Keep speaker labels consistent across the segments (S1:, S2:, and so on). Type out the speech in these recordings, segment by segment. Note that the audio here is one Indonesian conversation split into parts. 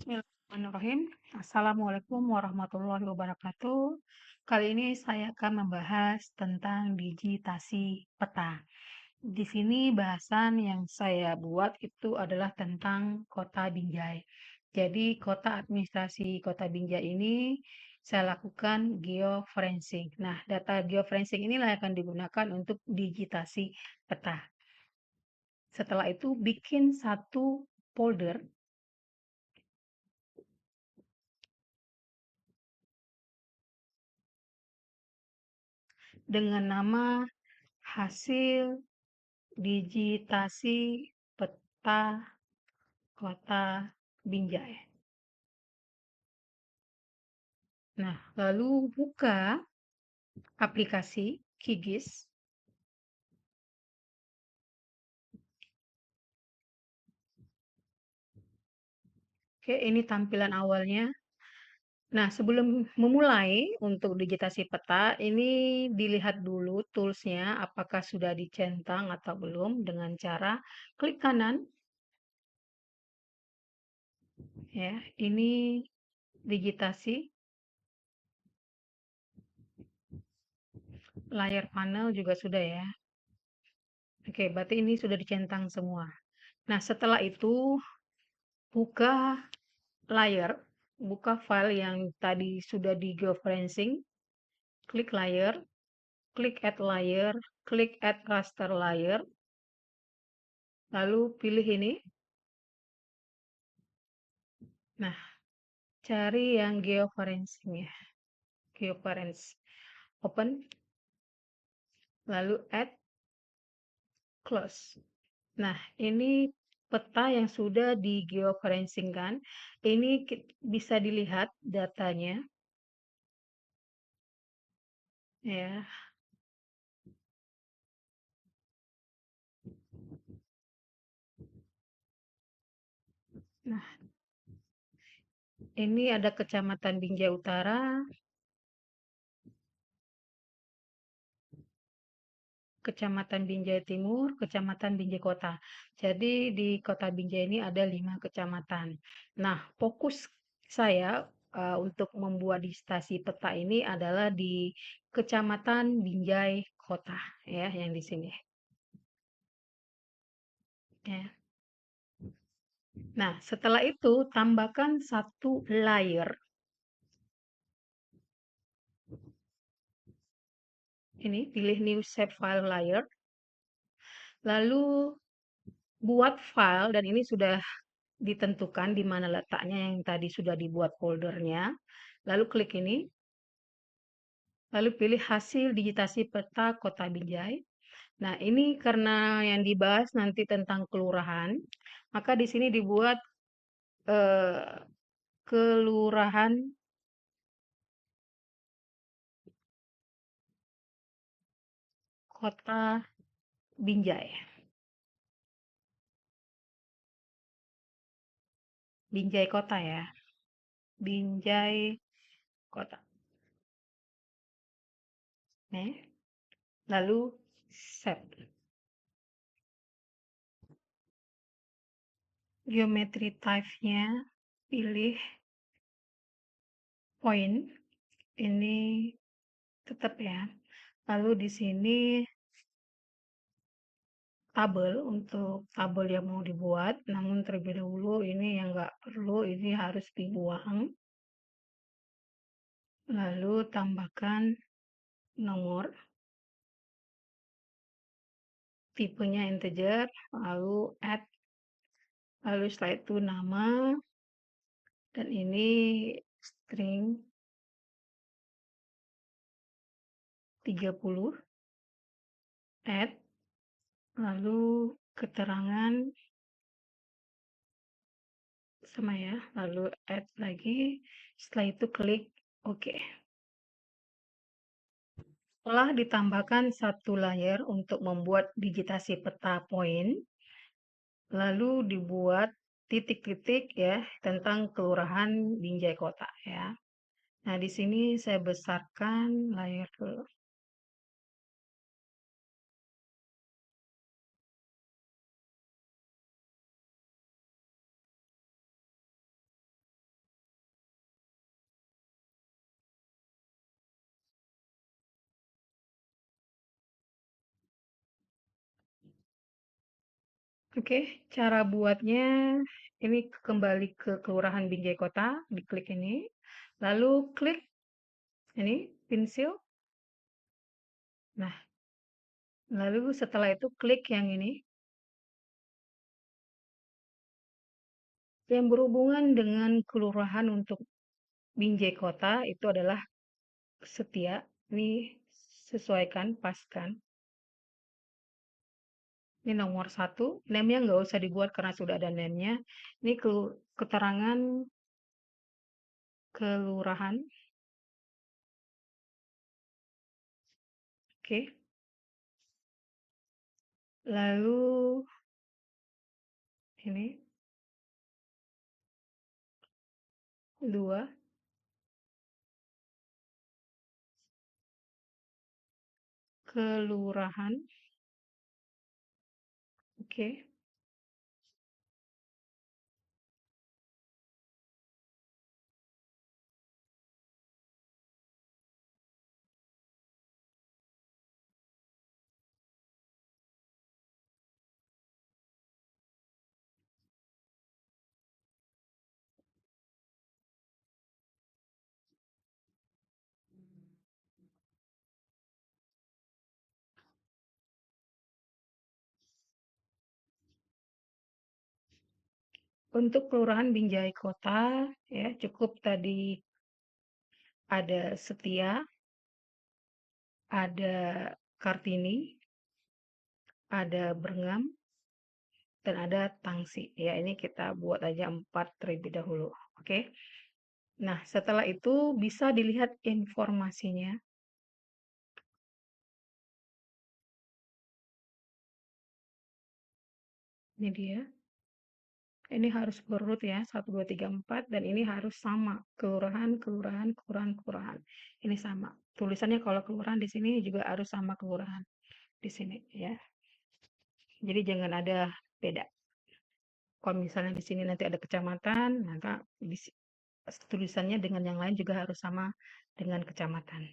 S1: Bismillahirrahmanirrahim. Assalamualaikum warahmatullahi wabarakatuh. Kali ini saya akan membahas tentang digitasi peta. Di sini bahasan yang saya buat itu adalah tentang Kota Binjai. Jadi kota administrasi Kota Binjai ini saya lakukan geoforensik. Nah, data geoforensik inilah yang akan digunakan untuk digitasi peta. Setelah itu bikin satu folder dengan nama hasil digitasi peta Kota Binjai. Nah, lalu buka aplikasi QGIS. Oke, ini tampilan awalnya. Nah, sebelum memulai untuk digitasi peta, ini dilihat dulu toolsnya apakah sudah dicentang atau belum dengan cara klik kanan. Ya, ini digitasi layar panel juga sudah ya. Oke, berarti ini sudah dicentang semua. Nah, setelah itu buka layar, buka file yang tadi sudah di geoforensing, klik layer, klik add layer, klik add raster layer, lalu pilih ini. Nah, cari yang geoforensing ya, geoforens. Open, lalu add, close. Nah, ini peta yang sudah di geoforensing kan. Ini bisa dilihat datanya. Ya. Nah, ini ada Kecamatan Binjai Utara, Kecamatan Binjai Timur, Kecamatan Binjai Kota. Jadi di Kota Binjai ini ada 5 kecamatan. Nah, fokus saya untuk membuat digitasi peta ini adalah di Kecamatan Binjai Kota, ya, yang di sini. Ya. Nah, setelah itu tambahkan satu layer. Ini pilih New Shape File Layer. Lalu buat file, dan ini sudah ditentukan di mana letaknya yang tadi sudah dibuat foldernya. Lalu klik ini, lalu pilih hasil digitasi peta Kota Binjai. Nah, ini karena yang dibahas nanti tentang kelurahan, maka di sini dibuat kelurahan Kota Binjai. Binjai Kota ya. Binjai Kota. Nih. Lalu save. Geometry type-nya pilih point. Ini tetap ya. Lalu di sini tabel untuk tabel yang mau dibuat, namun terlebih dahulu ini yang nggak perlu, ini harus dibuang. Lalu tambahkan nomor, tipenya integer, lalu add, lalu setelah itu nama, dan ini string 30, add, lalu keterangan sama ya, lalu add lagi, setelah itu klik OK. Setelah ditambahkan satu layer untuk membuat digitasi peta poin, lalu dibuat titik-titik ya tentang Kelurahan Binjai Kota ya. Nah, di sini saya besarkan layar dulu. Oke, cara buatnya ini kembali ke Kelurahan Binjai Kota, diklik ini, lalu klik ini pensil. Nah, lalu setelah itu klik yang ini, yang berhubungan dengan kelurahan untuk Binjai Kota itu adalah Setia. Ini sesuaikan, paskan. Ini nomor satu, name-nya nggak usah dibuat karena sudah ada name-nya. Ini keterangan kelurahan. Oke. Lalu ini dua, kelurahan. Oke. Untuk kelurahan Binjai Kota ya cukup tadi ada Setia, ada Kartini, ada Brengam, dan ada Tangsi. Ya, ini kita buat aja 4 terlebih dahulu. Oke. Nah, setelah itu bisa dilihat informasinya. Ini dia. Ini harus berurut ya, 1, 2, 3, 4, dan ini harus sama. Kelurahan, kelurahan, kelurahan, kelurahan. Ini sama. Tulisannya kalau kelurahan di sini juga harus sama kelurahan di sini ya. Jadi jangan ada beda. Kalau misalnya di sini nanti ada kecamatan, maka tulisannya dengan yang lain juga harus sama dengan kecamatan.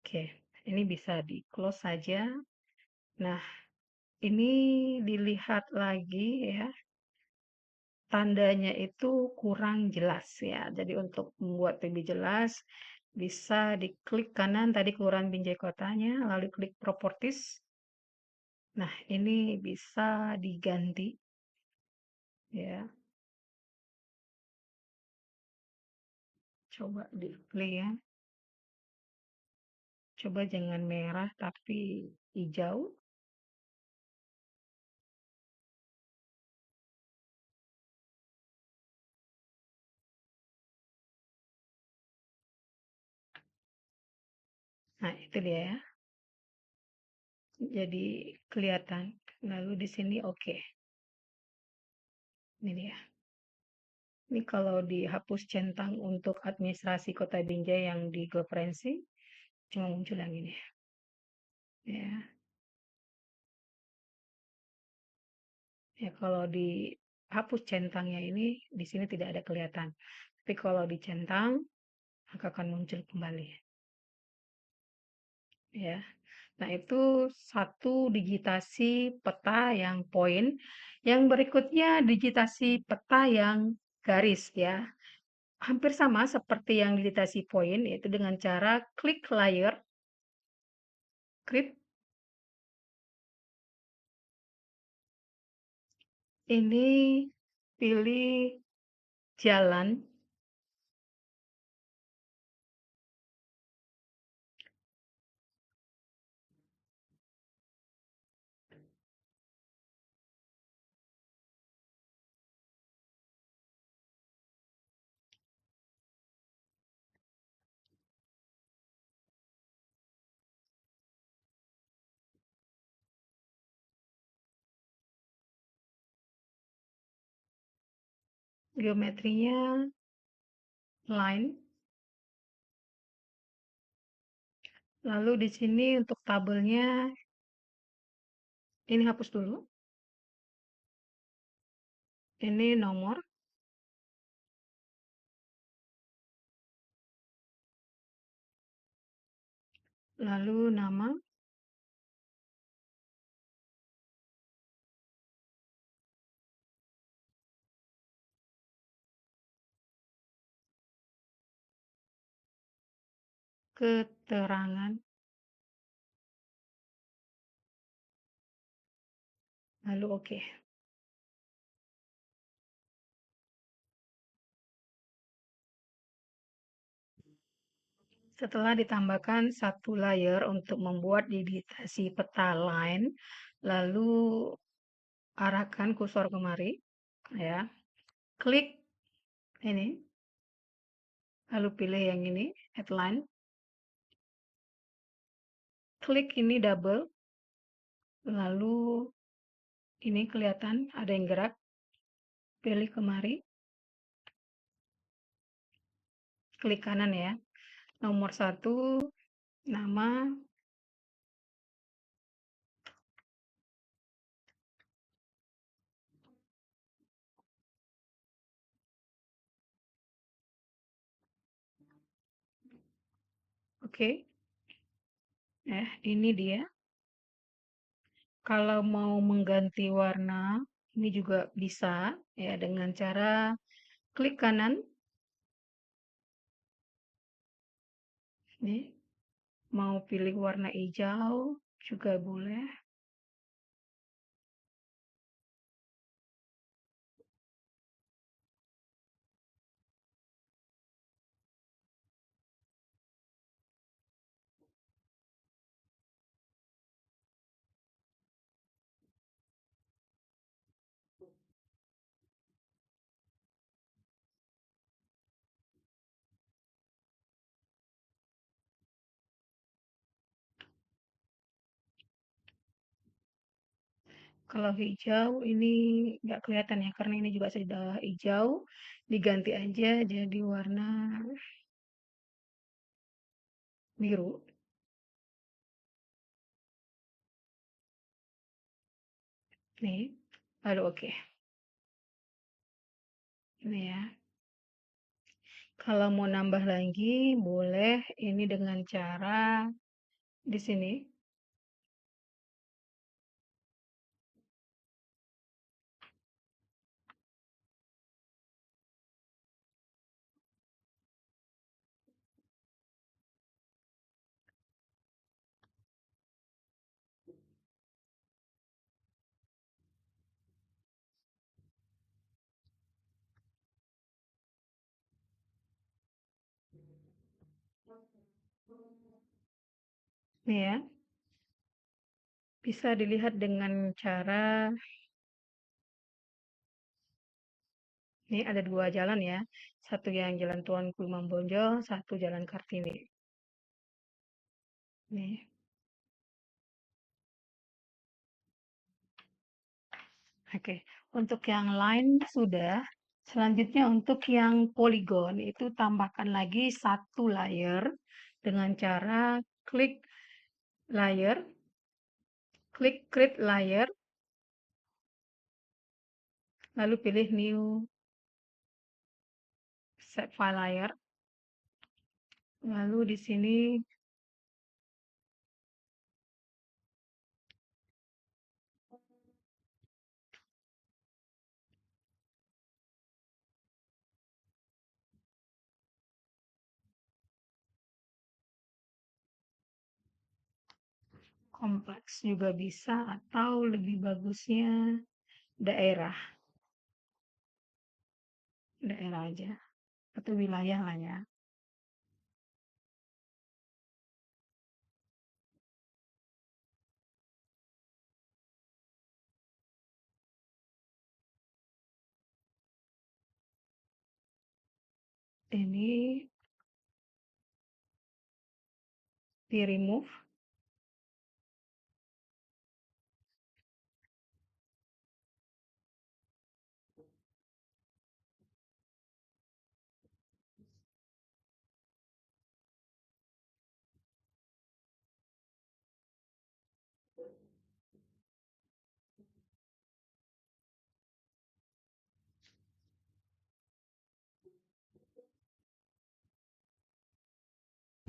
S1: Oke, ini bisa di-close saja. Nah, ini dilihat lagi ya, tandanya itu kurang jelas ya. Jadi untuk membuat lebih jelas, bisa diklik kanan tadi Kelurahan Binjai Kotanya, lalu klik Properties. Nah, ini bisa diganti ya. Coba di-play ya. Coba jangan merah tapi hijau. Nah, itu dia ya. Jadi kelihatan. Lalu di sini oke. Ini dia. Ini kalau dihapus centang untuk administrasi Kota Binjai yang di Goprehensi, cuma muncul yang ini. Ya, ya kalau dihapus centangnya ini, di sini tidak ada kelihatan. Tapi kalau dicentang, maka akan muncul kembali. Ya, nah itu satu digitasi peta yang poin. Yang berikutnya digitasi peta yang garis ya. Hampir sama seperti yang digitasi poin, yaitu dengan cara klik layer, klik ini, pilih jalan, geometrinya line, lalu di sini untuk tabelnya ini hapus dulu, ini nomor, lalu nama, keterangan, lalu oke. Setelah ditambahkan satu layer untuk membuat digitasi peta line, lalu arahkan kursor kemari, ya. Klik ini, lalu pilih yang ini, headline. Klik ini double, lalu ini kelihatan ada yang gerak. Pilih kemari, klik kanan ya. Nomor 1, nama, oke. Ini dia. Kalau mau mengganti warna, ini juga bisa ya dengan cara klik kanan. Nih, mau pilih warna hijau juga boleh. Kalau hijau ini nggak kelihatan ya, karena ini juga sudah hijau. Diganti aja jadi warna biru. Nih, lalu oke. Ini ya. Kalau mau nambah lagi, boleh ini dengan cara di sini. Nih ya, bisa dilihat dengan cara ini ada dua jalan ya. Satu yang jalan Tuanku Imam Bonjol, satu jalan Kartini. Nih. Oke, untuk yang lain sudah. Selanjutnya untuk yang poligon itu tambahkan lagi satu layer dengan cara klik layer, klik create layer, lalu pilih new set file layer. Lalu di sini kompleks juga bisa atau lebih bagusnya daerah. Daerah aja atau wilayah lah ya. Ini di remove.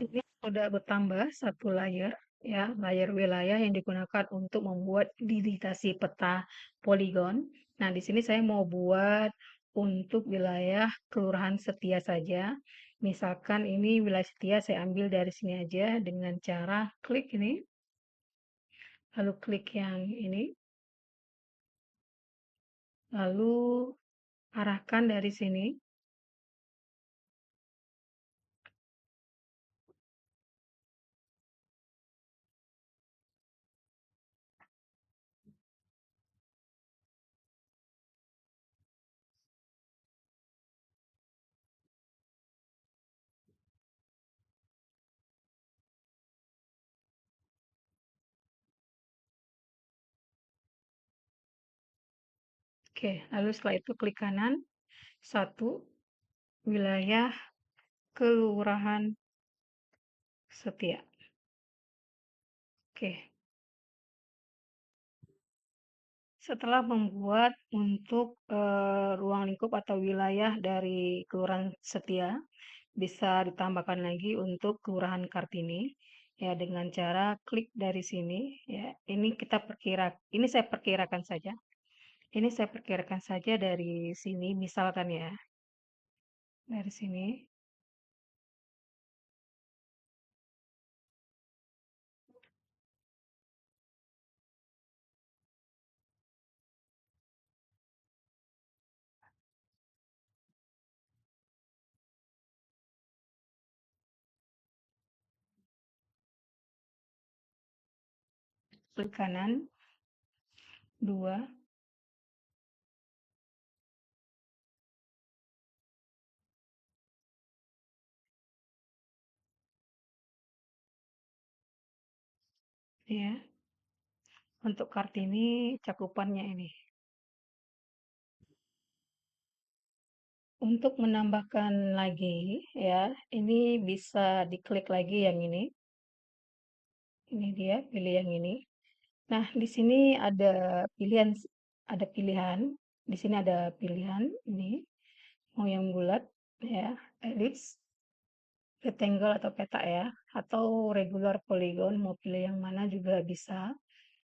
S1: Ini sudah bertambah satu layer ya, layer wilayah yang digunakan untuk membuat digitasi peta poligon. Nah, di sini saya mau buat untuk wilayah Kelurahan Setia saja. Misalkan ini wilayah setia, saya ambil dari sini aja dengan cara klik ini, lalu klik yang ini, lalu arahkan dari sini. Oke, lalu setelah itu klik kanan, satu, wilayah Kelurahan Setia. Oke, setelah membuat untuk ruang lingkup atau wilayah dari Kelurahan Setia, bisa ditambahkan lagi untuk Kelurahan Kartini ya dengan cara klik dari sini ya. Ini saya perkirakan saja. Ini saya perkirakan saja dari sini misalkan ya. Dari sini klik kanan, 2 ya. Untuk Kartini cakupannya ini. Untuk menambahkan lagi ya, ini bisa diklik lagi yang ini. Ini dia, pilih yang ini. Nah, di sini ada pilihan. Di sini ada pilihan ini, mau yang bulat ya, ellipse, rectangle atau peta ya, atau regular polygon, mau pilih yang mana juga bisa.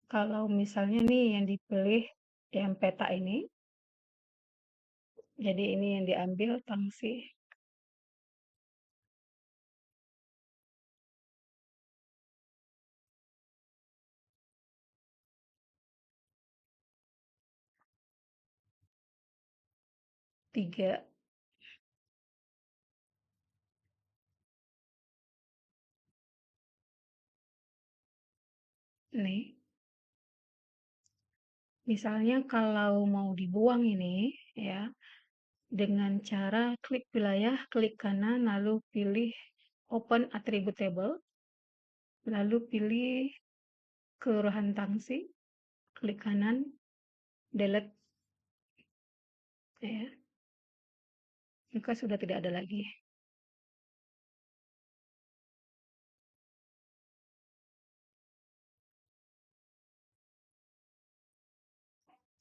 S1: Kalau misalnya nih yang dipilih yang peta ini, jadi ini yang diambil tangsi 3 nih. Misalnya kalau mau dibuang ini ya, dengan cara klik wilayah, klik kanan, lalu pilih Open Attributable, lalu pilih Kelurahan Tangsi, klik kanan, delete, ya, maka sudah tidak ada lagi.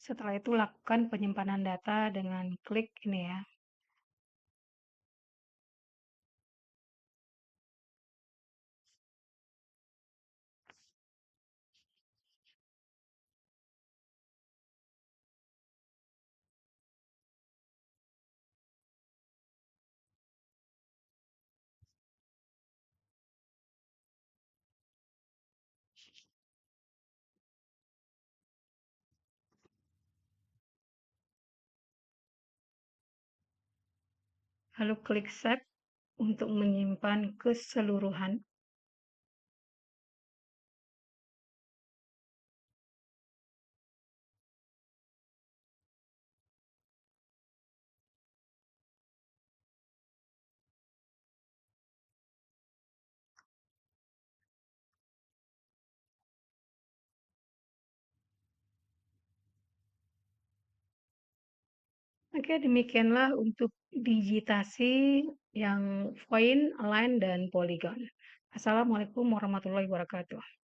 S1: Setelah itu lakukan penyimpanan data dengan klik ini ya. Lalu klik Save untuk menyimpan keseluruhan. Oke, demikianlah untuk digitasi yang point, align, dan polygon. Assalamualaikum warahmatullahi wabarakatuh.